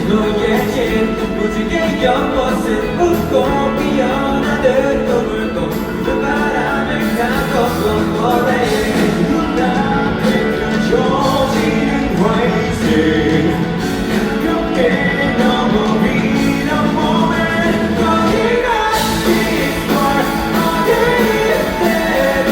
노예진 무지개 연못은 웃고 피어나는 꿈을 꿔 그 바람을 타고 노래 눈앞에 펼쳐지는 화이트 가볍게 넘어비는 몸에 거리가 있걸 어디에도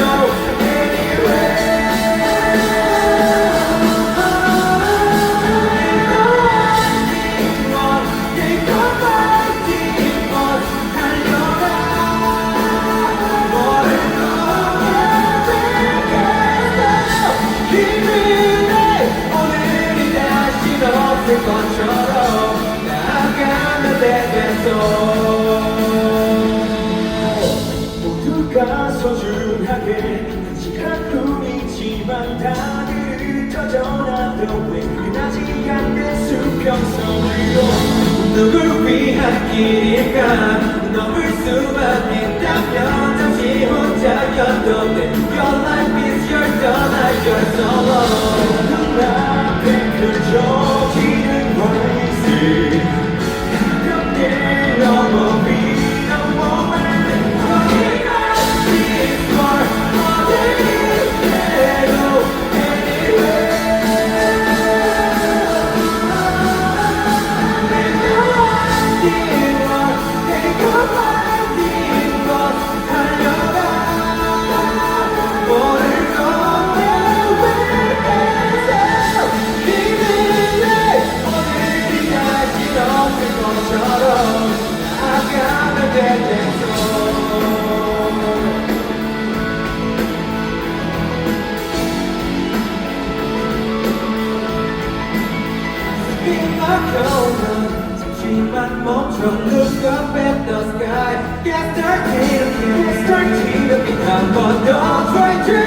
것처럼 나가면 되겠어 모두가 소중하게 간직한 꿈이지만 다들 흩어져나도 왜 끝나지 않는 수평선으로 누굴 위한 길일까 넘을 수만 있다면 잠시 혼자여도 돼 Your life is your 떠날 your solo 눈앞에 펼쳐지는 화이트 가볍게 넘어비는 몸에 거리가 있걸 어디에도 anywhere 내가 뛰어 내가 뛰는 것 달려가 모를 거면 왜서 비밀에 오늘이 다시 없을 것처럼 나가면 되겠어 막혀오면 잠시만 멈춰 Look up at the sky Get started again Get started again 한번 더 Try to